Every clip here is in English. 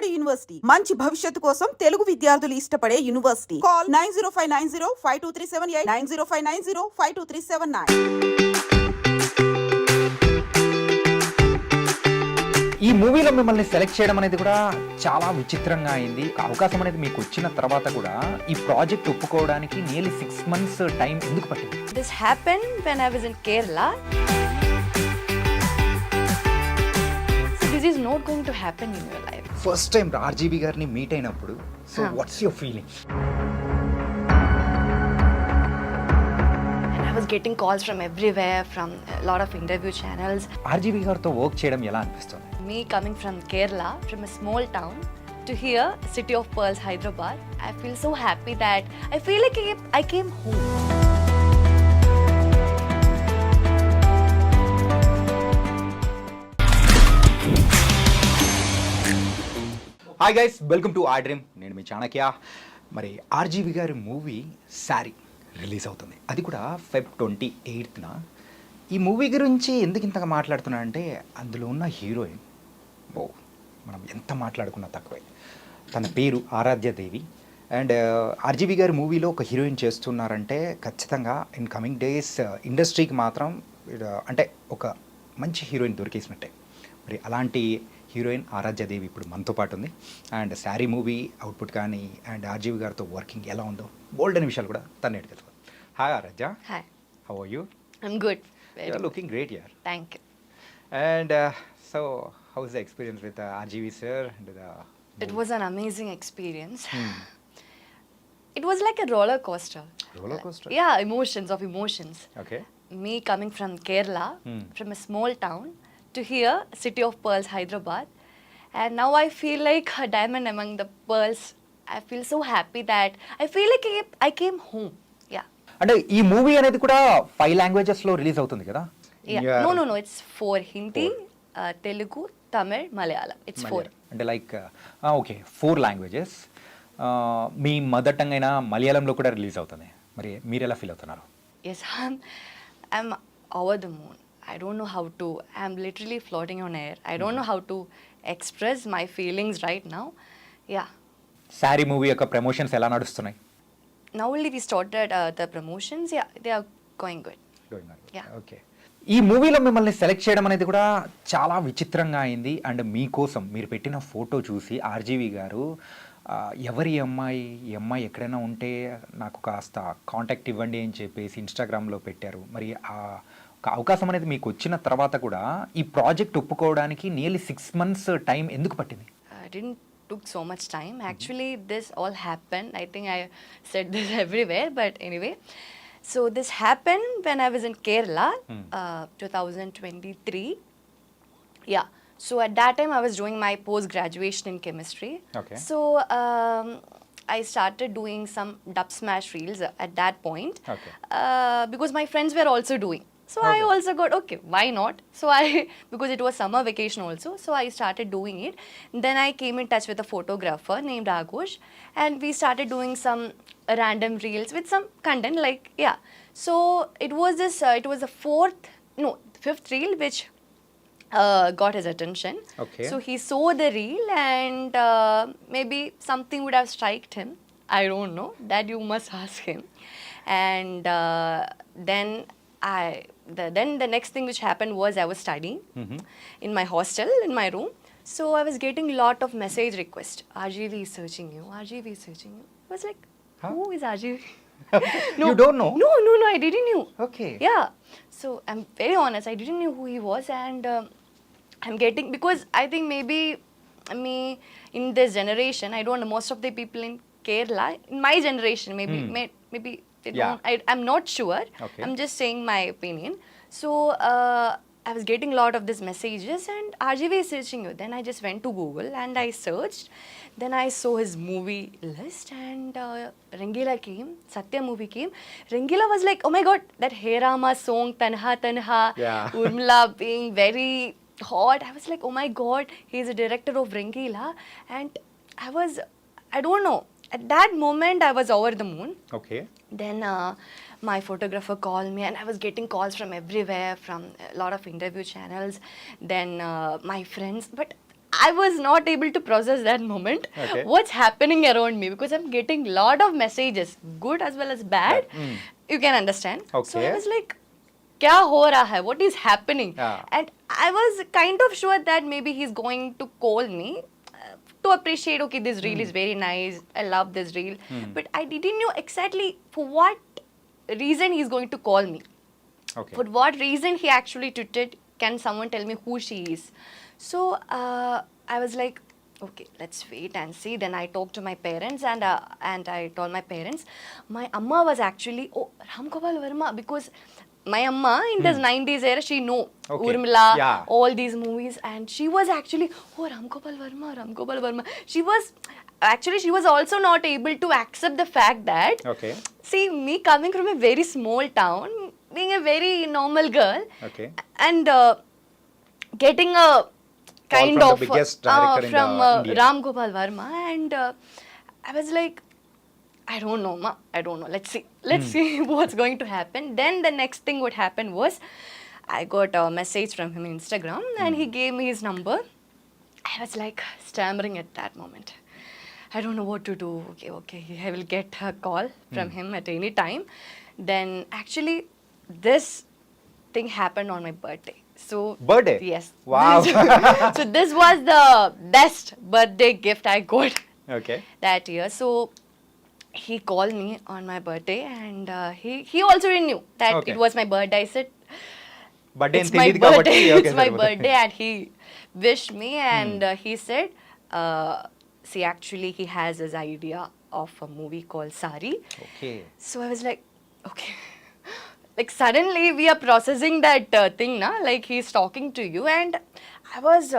బాలబడి యూనివర్సిటీ మంచి భవిష్యత్తు కోసం తెలుగు విద్యార్థులు ఇష్టపడే యూనివర్సిటీ. కాల్ 9059052378 9059052379. ఈ మూవీలో మిమ్మల్ని సెలెక్ట్ చేయడం అనేది కూడా చాలా విచిత్రంగా అయింది. అవకాశం అనేది మీకు వచ్చిన తర్వాత కూడా ఈ ప్రాజెక్ట్ ఒప్పుకోవడానికి నియర్లీ 6 months టైం ఎందుకు పట్టింది? This happened when I was in Kerala. So this is not going to happen in your life. First time RGV గారిని మీట్ అయినప్పుడు so what's your feeling? And I was getting calls from everywhere, from a lot of interview channels. RGV గారితో work చేయడం ఎలా అనిపిస్తుంది? Me coming from Kerala, from a small town, to here, City of Pearls, Hyderabad, I feel so happy that I feel like I came home. Hi guys, welcome to iDream. నేను మీ చాణక్య. మరి RGV గారి movie sari release అవుతుంది, అది కూడా Feb 28న. ఈ movie గురించి ఎందుకు ఇంతగా మాట్లాడుతున్నా అంటే అందులో ఉన్న హీరోయిన్ మనం ఎంత మాట్లాడుకున్నా తక్కువే. తన పేరు ఆరాధ్య దేవి. అండ్ RGV గారి మూవీలో ఒక హీరోయిన్ చేస్తున్నారంటే ఖచ్చితంగా ఇన్ కమింగ్ డేస్ ఇండస్ట్రీకి మాత్రం అంటే ఒక మంచి హీరోయిన్ దొరికేసినట్టే. మరి అలాంటి హీరోయిన్ ఆరాధ్య దేవి ఇప్పుడు మనతో పాటు ఉంది. అండ్ శారీ మూవీ అవుట్పుట్ కానీ అండ్ RGV గారితో వర్కింగ్ ఎలా ఉందో బోల్డ్ అనే విషయాలు కూడా తను నేడు తెలుసు. Hi Aaradhya. Hi. How are you? I'm good. You are looking great here. Thank you. And so, how is the experience with RGV sir? And It was an amazing experience. It was like a roller coaster. Roller coaster? Yeah, emotions. Okay. Me coming from Kerala, from a small town, to here, City of Pearls, Hyderabad. And now I feel like a diamond among the pearls. I feel so happy that I feel like I came home. Yeah. అంటే ఈ movie అనేది కూడా 5 languages లో release అవుతుంది కదా? Yeah. No. It's 4. Hindi, Telugu, Tamil, Malayalam. It's 4. అంటే like okay 4 languages. మీ mother tongue అయినా మలయాళంలో కూడా రిలీజ్ అవుతుంది. మరి మీరు ఎలా ఫీల్ అవుతున్నారు? Yes, I'm over the moon. I don't know how to. I'm literally floating on air. I don't know how to express my feelings right now. Yeah. Sari movie యొక్క promotions ఎలా నడుస్తున్నాయి? Now only we started the promotions. Yeah, they are going good. Yeah. Okay. ఈ మూవీలో మిమ్మల్ని select చేయడం అనేది కూడా చాలా విచిత్రంగా అయింది. అండ్ మీకోసం మీరు పెట్టిన ఫోటో చూసి RGV గారు ఎవరి ఈ అమ్మాయి ఎక్కడైనా ఉంటే నాకు కాస్త కాంటాక్ట్ ఇవ్వండి అని చెప్పేసి ఇన్స్టాగ్రామ్లో పెట్టారు. మరి ఒక అవకాశం అనేది మీకు వచ్చిన తర్వాత కూడా ఈ ప్రాజెక్ట్ ఒప్పుకోవడానికి నియర్లీ 6 months టైం ఎందుకు పట్టింది? It didn't took so much time. Actually, this all happened. I think I said this everywhere, but anyway. So this happened when I was in Kerala, 2023. Yeah. So at that time, I was doing my post-graduation in chemistry. Okay. So I started doing some dub smash reels at that point. Okay. Because my friends were also doing. So I also got, okay, why not? So because it was summer vacation also, so I started doing it. Then I came in touch with a photographer named Agosh, and we started doing some random reels with some content, like, yeah. So it was the fifth reel which got his attention. Okay. So he saw the reel and maybe something would have striked him. I don't know. That you must ask him. And then the next thing which happened was I was studying in my hostel, in my room. So I was getting a lot of message requests. RGV is searching you. RGV is searching you. I was like, who is RGV? No. You don't know? No, I didn't know. Okay. Yeah. So I'm very honest, I didn't know who he was, and I'm getting, because I think maybe me in this generation, I don't know, most of the people in Kerala, in my generation, maybe they don't, I'm not sure. Okay. I'm just saying my opinion. So I was getting a lot of these messages, and RGV is searching you. Then I just went to Google and I searched. Then I saw his movie list, and Rangila came, Satya movie came. Rangila was like, oh my god, that Hey Rama song, Tanha Tanha, Urmila being very hot. I was like, oh my god, he's a director of Rangila. And I don't know, at that moment I was over the moon. Okay. Then my photographer called me, and I was getting calls from everywhere, from a lot of interview channels. Then my friends, but I was not able to process that moment. Okay. What's happening around me, because I'm getting lot of messages, good as well as bad. You can understand. So I Okay. was like, kya ho raha hai? What is happening? Yeah. And I was kind of sure that maybe he's going to call me to appreciate, okay, this reel is very nice, I love this reel. But I didn't know exactly for what reason he's going to call me. Okay. For what reason he actually tweeted, can someone tell me who she is? So I was like, okay, let's wait and see. Then I talked to my parents, and I told my parents. My amma was actually, oh, Ram Gopal Verma, because my amma in this 90s era, she know Okay. Urmila, Yeah. all these movies, and she was actually, oh, Ram Gopal Verma. She was also not able to accept the fact that, Okay. see, me coming from a very small town, being a very normal girl, Okay. and getting a kind from the of biggest director in from the India. Ram Gopal Verma, and I was like, I don't know, ma. I don't know. Let's see what's going to happen. Then the next thing what happened was, I got a message from him on Instagram, and he gave me his number. I was like stammering at that moment. I don't know what to do. Okay, I will get a call from him at any time. Then actually, this thing happened on my birthday. So Birthday? Yes. Wow. So this was the best birthday gift I got Okay. that year. So he called me on my birthday, and he also knew that Okay. it was my birthday. I said, Birthday it's my birthday. It's my birthday, and he wished me, and he said, see, actually, he has his idea of a movie called Saree. Okay. So I was like, okay. Like suddenly we are processing that thing, na? Like he's talking to you, and I was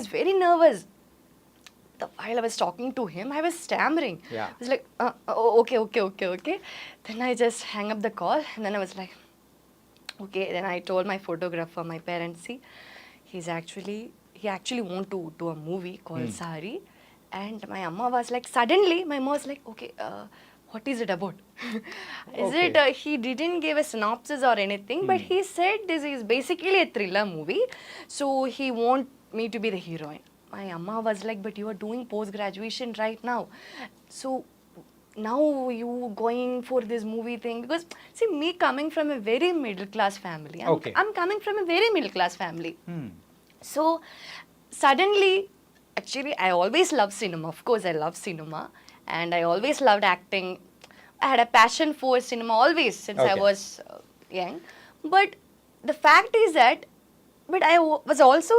very nervous. While I was talking to him, I was stammering. Yeah. I was like, okay. Then I just hang up the call, and then I was like, okay. Then I told my photographer, my parents, see, he actually want to do a movie called Saree. And my amma was like, suddenly my mom was like, okay, what is it about? Is Okay. it, he didn't give a synopsis or anything, but he said this is basically a thriller movie. So he want me to be the heroine. My amma was like, but you are doing post-graduation right now. So now you going for this movie thing, because see, me coming from a very middle class family. Okay. I'm coming from a very middle class family. Hmm. So suddenly, actually, I always loved cinema. Of course, I love cinema, and I always loved acting. I had a passion for cinema always since I Okay. was young. But the fact is that, but was also,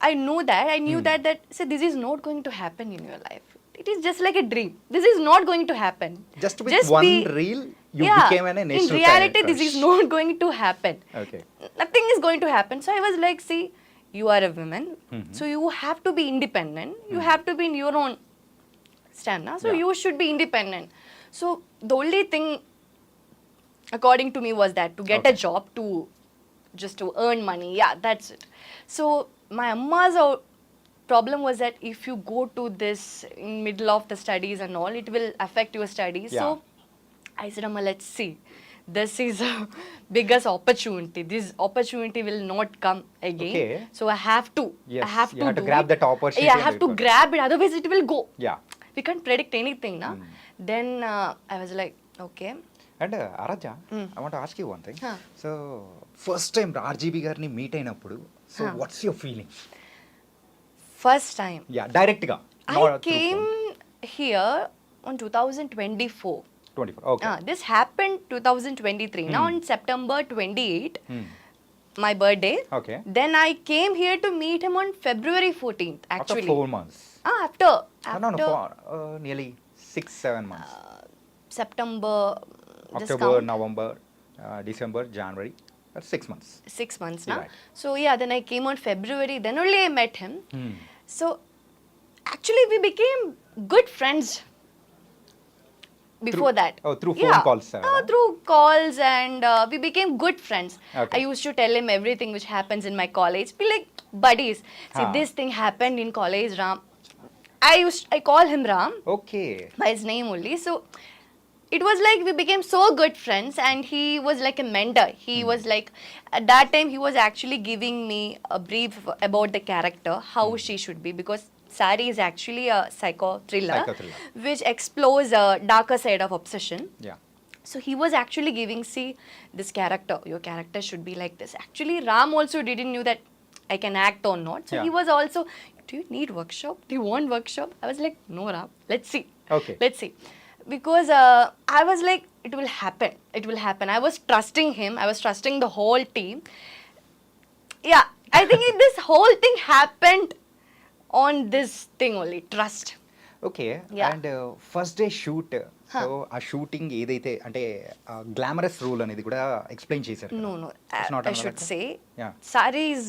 I knew that say, this is not going to happen in your life. It is just like a dream. This is not going to happen. Just with one reel, you became an national In reality, character. this is not going to happen. Okay. Nothing is going to happen. So I was like, see, you are a woman, so you have to be independent. You have to be in your own stand. Na? So Yeah. you should be independent. So the only thing, according to me, was that to get a job, just to earn money. Yeah, that's it. So my amma's problem was that if you go to this in middle of the studies and all, it will affect your studies. Yeah. So I said, Amma, let's see. This is a biggest opportunity. This opportunity will not come again. Okay. So I have to. Yes, I have you to have to do grab it. that opportunity Yeah, I and have to do it. grab it. Otherwise, it will go. Yeah. We can't predict anything, na? Then I was like, okay. And Aaradhya, I want to ask you one thing. Huh. So, first time RGV గారిని meet అయినప్పుడు, so Huh. what's your feeling? First time. Yeah, direct గా. I not through came phone. here on 2024. 24. Okay. This happened 2023. Now on September 28, my birthday. Okay. Then I came here to meet him on February 14th, actually. After 4 months. After No, nearly 6-7 months. September, just October, count. November, December, January. That's 6 months. 6 months now. Right. So yeah, then I came on February. Then only I met him. Hmm. So actually, we became good friends before that. Oh, through phone calls, sir. Through calls, and we became good friends. Okay. I used to tell him everything which happens in my college. Be like buddies. See, this thing happened in college, Ram. I call him Ram Okay. by his name only. So it was like we became so good friends, and he was like a mentor. He was like, at that time he was actually giving me a brief about the character, how she should be, because Saree is actually a psycho thriller which explores a darker side of obsession. Yeah. So he was actually giving, see, this character, your character should be like this. Actually, Ram also didn't knew that I can act or not. So he was also, do you need workshop? Do you want workshop? I was like, no, Ram, let's see. Okay. Let's see. Because I was like, it will happen. It will happen. I was trusting him. I was trusting the whole team. Yeah, I think this whole thing happened on this thing only, trust. Okay. Yeah. And first day shoot, so ఆ shooting ఏదైతే అంటే glamorous rule అనేది కూడా explain చేశారు. No, no. It's not I should another- say, Yeah. Saree's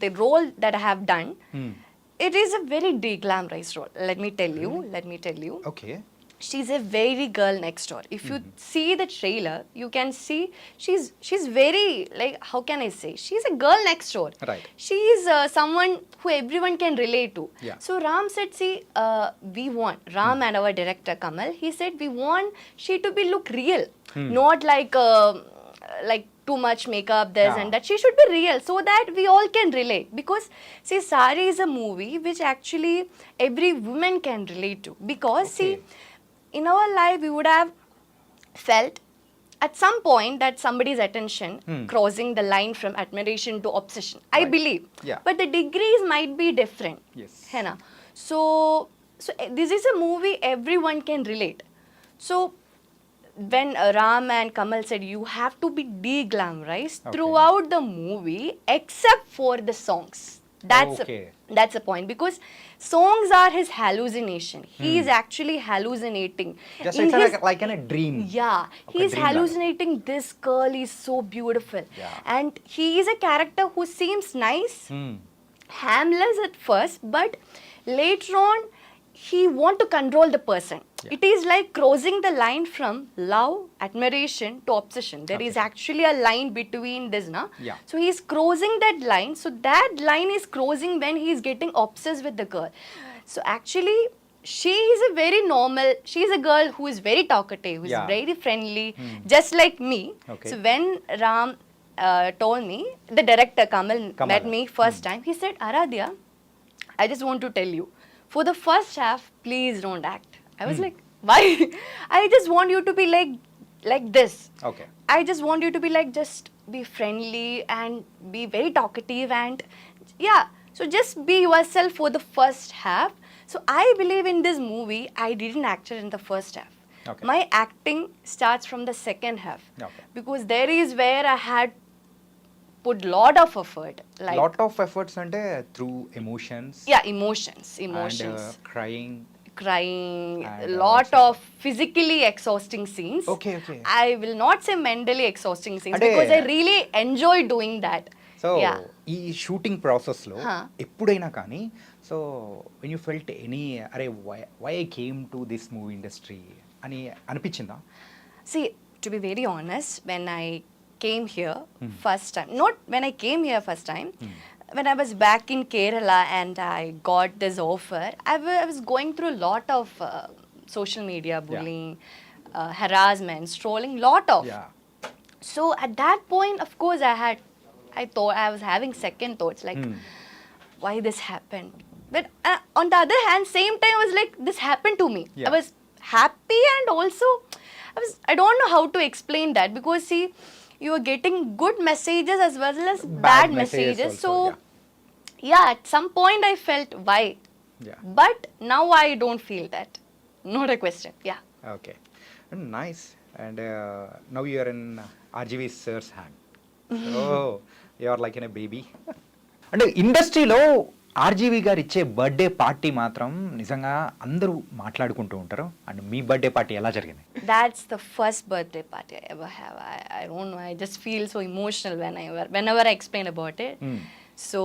the role that I have done. It is a very de-glamorized role. Let me tell you. Let me tell you. Okay. She's a very girl next door. If you see the trailer, you can see she's very, like, how can I say? She's a girl next door. Right. She is someone who everyone can relate to. Yeah. So Ram said, see, we want Ram and our director Kamal. He said we want she to be look real, not like too much makeup, this Yeah. and that. She should be real so that we all can relate. Because see, Saree is a movie which actually every woman can relate to. Because see, in our life we would have felt at some point that somebody's attention crossing the line from admiration to obsession. I Right. believe. Yeah. But the degrees might be different. Yes. है ना? So this is a movie everyone can relate. So when Ram and Kamal said you have to be de-glamorized throughout the movie except for the songs. That's the point, because songs are his hallucination. He is actually hallucinating. Just In it's his- like in a dream. Yeah, Okay, he's dream hallucinating. This girl is so beautiful. Yeah. And he is a character who seems nice, Hmm. harmless at first, but later on he want to control the person. Yeah. It is like crossing the line from love, admiration to obsession. There is actually a line between this, na? Yeah. So he is crossing that line. So that line is crossing when he is getting obsessed with the girl. So actually, she is a very normal, she is a girl who is very talkative, who is Yeah. very friendly, just like me. Okay. So when Ram told me, the director Kamal Kamal. met me first time, he said, Aaradhya, I just want to tell you, for the first half, please don't act. I was like, why? I just want you to be like this. Okay. I just want you to be like, just be friendly and be very talkative, and yeah, so just be yourself for the first half. So I believe in this movie, I didn't act it in the first half. Okay. My acting starts from the second half. Okay. Because there is where I had put lot of effort. Like, lot of efforts అంటే through emotions yeah, emotions. Crying. Crying, And a lot also- of physically exhausting scenes. Okay. I will not say mentally exhausting scenes, Ade- because I really enjoy doing that. So Yeah. ఈ shooting ప్రాసెస్లో Huh. ఎప్పుడైనా కానీ so when you felt any అరే why I came to this movie industry అని అనిపించిందా? See, to be very honest, when I came here first time, not when I came here first time, when I was back in Kerala and I got this offer, I was going through a lot of social media bullying, harassment, trolling, lot of. Yeah. So at that point, of course, I thought I was having second thoughts, like, why this happened. But on the other hand, same time, I was like, this happened to me. Yeah. I was happy, and also I don't know how to explain that, because see, you are getting good messages as well as bad messages. also, So yeah, at some point I felt why. Yeah. But now I don't feel that. Not a question. Yeah. Okay. Nice. And now you are in RGV sir's hand. You are like in a baby. అంటే ఇండస్ట్రీలో RGV గారు ఇచ్చే birthday party మాత్రం నిజంగా అందరూ మాట్లాడుకుంటూ ఉంటారు. And me birthday party ఎలా జరిగింది? That's the first birthday party I ever have. I don't know. I just feel so emotional whenever I explain about it. So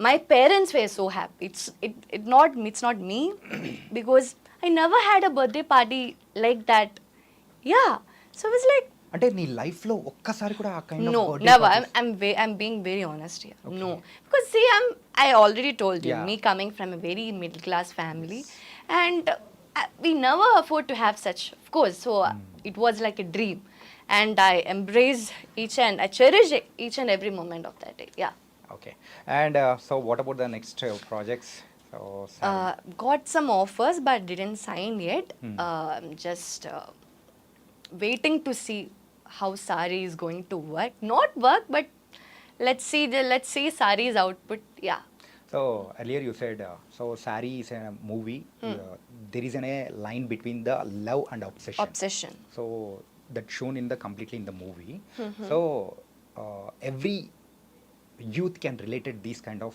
my parents were so happy. It's not me because I never had a birthday party like that. Yeah. So I was like, అంటే నీ life లో ఒక్కసారి కూడా ఆ kind no, never. I'm being very honest here. Okay. No, because see, I already told you, Yeah. me coming from a very middle class family, and we never afford to have such, of course. So it was like a dream, and I embrace I cherish each and every moment of that day. Yeah. Okay. And so what about the next projects? So Saree. Got some offers but didn't sign yet. I'm just waiting to see how Saree is going to work. Not work, but let's see Saree's output. Yeah. So earlier you said so Saree is a movie. There is a line between the love and obsession. Obsession. So that's shown in the completely in the movie. So every youth can relate it, these kind of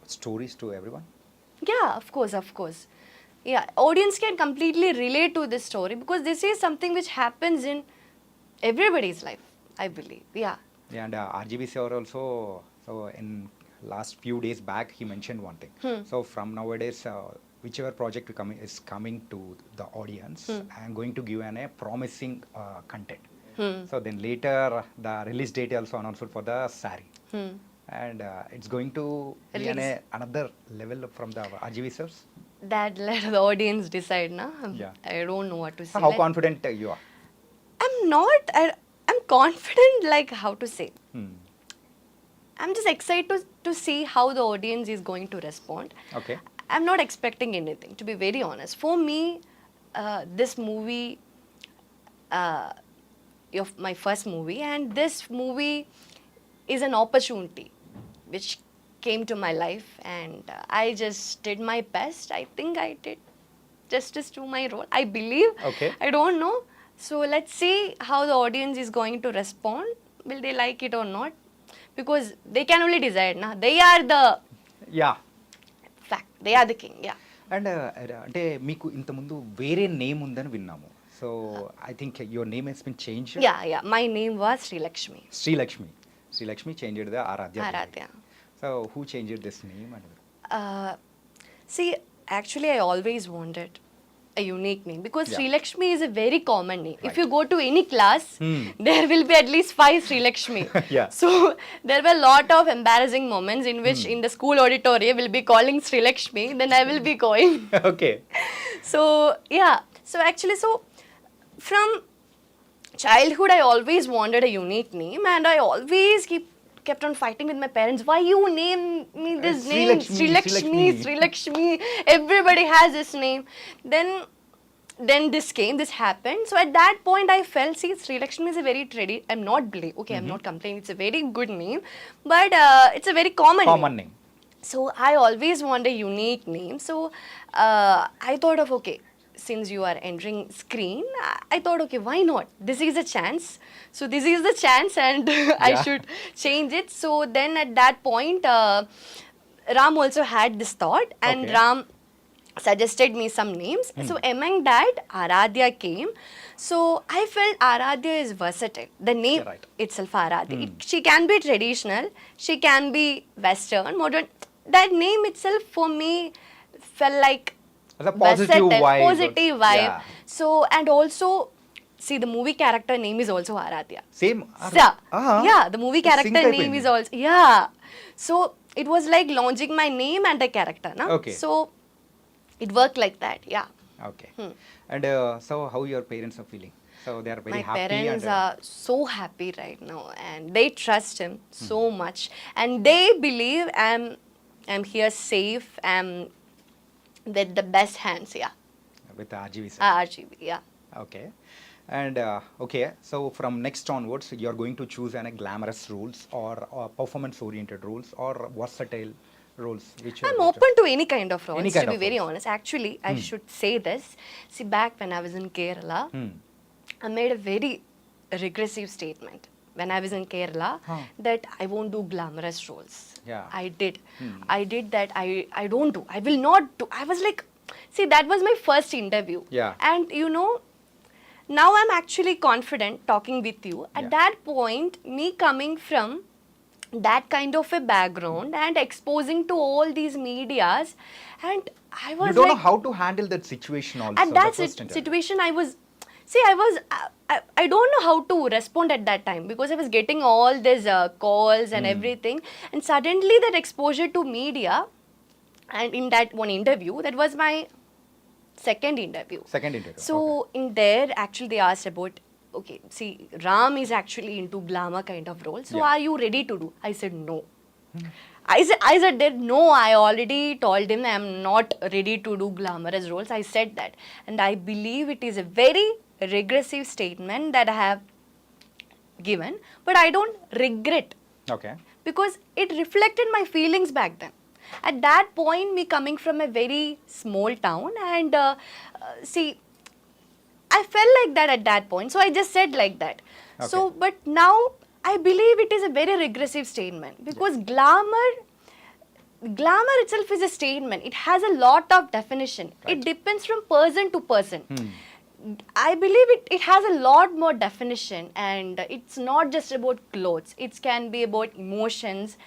stories to everyone. Yeah, of course, of course. Yeah, audience can completely relate to this story because this is something which happens in everybody's life, I believe. Yeah. Yeah, and RGV Saree also, so in last few days back, he mentioned one thing. So from nowadays, whichever project is coming to the audience, I am going to give a promising content. So then later, the release date also announced for the Saree. And it's going to be another level from the RGV Saree. That let the audience decide, na? Yeah. I don't know what to say. How confident you are? I'm confident, like, how to say. Hmm. I'm just excited to see how the audience is going to respond. Okay. I'm not expecting anything, to be very honest. For me, this movie, my first movie, and this movie is an opportunity which came to my life, and I just did my best. I think I did justice to my role. I believe. Okay. I don't know. So let's see how the audience is going to respond. Will they like it or not? Because they can only decide, na? They are the Yeah. fact. They are the king. Yeah. And అంటే మీకు ఇంతకుముందు వేరే name ఉందని విన్నాము. So I think your name has been change. Yeah. My name was Sri Lakshmi. Srilakshmi changed the Aaradhya. Aaradhya. So who changed this name and See, actually, I always wanted a unique name because Yeah. Sri Lakshmi is a very common name. If Right. you go to any class, there will be at least 5 Sri Lakshmi. Yeah. So there were a lot of embarrassing moments in which in the school auditorium will be calling Sri Lakshmi, then I will be going. Okay. So yeah, so actually, so from childhood I always wanted a unique name, and I always kept on fighting with my parents. Why you name me this Sri name? Lakshmi, Sri Lakshmi. Everybody has this name. Then this happened. So at that point I felt, see, Sri Lakshmi is a very I'm not complaining. It's a very good name, but it's a very common name. So I always want a unique name. So I thought of, okay, since you are entering screen, I thought, okay, why not? This is a chance. So this is the chance, and I should change it. So then at that point, Ram also had this thought, and Okay. Ram suggested me some names. So among that, Aaradhya came. So I felt Aaradhya is versatile. The name You're right. itself, Aaradhya. She can be traditional, she can be western, modern. That name itself for me felt like It's a positive vibe. Positive vibe. Yeah. So, and also, see, the movie character name is also Aaradhya. Same. Yeah, the movie character name is also, yeah. So, it was like launching my name and the character, na? Okay. So, it worked like that, yeah. Okay. And so how your parents are feeling? So they are very My happy parents and are so happy right now, and they trust him so much, and they believe I'm here safe, I'm with the best hands, yeah. With RGV. RGV, yeah. Okay. And okay, so from next onwards, you're going to choose any glamorous roles or performance-oriented roles or versatile roles? Which I'm open to any kind of roles, Any kind to be of very roles. honest. Actually, I should say this. See, back when I was in Kerala, I made a very regressive statement when I was in Kerala that I won't do glamorous roles. Yeah. I did that. I don't do. I will not do. I was like, see, that was my first interview. Yeah. And you know, now I'm actually confident talking with you. At Yeah. that point, me coming from that kind of a background and exposing to all these medias, and I was You don't like, know how to handle that situation also. at that the first interview. situation I don't know how to respond at that time because I was getting all these calls and everything, and suddenly that exposure to media, and in that one interview, that was my second interview. Second interview. So in there, actually, they asked about, okay, see, Ram is actually into glamour kind of role. So Yeah. are you ready to do? I said no. I said that no. I already told him I am not ready to do glamorous roles. I said that, and I believe it is a very regressive statement that I have given, but I don't regret Okay. because it reflected my feelings back then. At that point, me coming from a very small town, and see, I felt like that at that point, so I just said like that. So, Okay. but now I believe it is a very regressive statement because glamour itself is a statement. It has a lot of definition. It depends from person to person. I believe it has a lot more definition, and it's not just about clothes. It can be about emotions.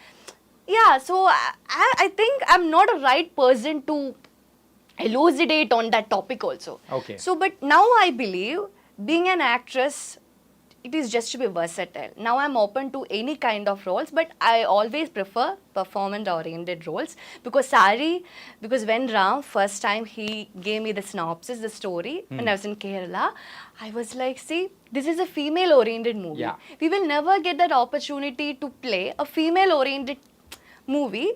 Yeah, so I think I'm not a right person to elucidate on that topic also. Okay. So, but now I believe being an actress, it is just to be versatile. Now I'm open to any kind of roles, but I always prefer performance-oriented roles because when Ram first time he gave me the synopsis, the story, when I was in Kerala, I was like, see, this is a female-oriented movie. Yeah. We will never get that opportunity to play a female-oriented movie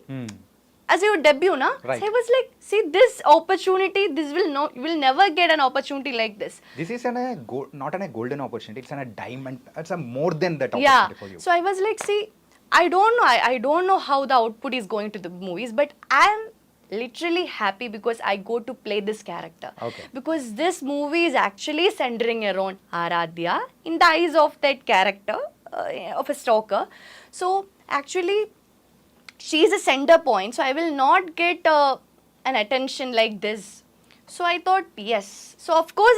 as your debut, na? Right. So I was like, see, this opportunity, you will never get an opportunity like this. This is not a golden opportunity. It's a diamond. It's a more than that Yeah. opportunity for you. So I was like, see, I don't know. I don't know how the output is going to the movies, but I am literally happy because I go to play this character. Okay. Because this movie is actually centering around Aaradhya in the eyes of that character of a stalker. So actually, she is a center point. So I will not get an attention like this. So I thought, yes. So of course,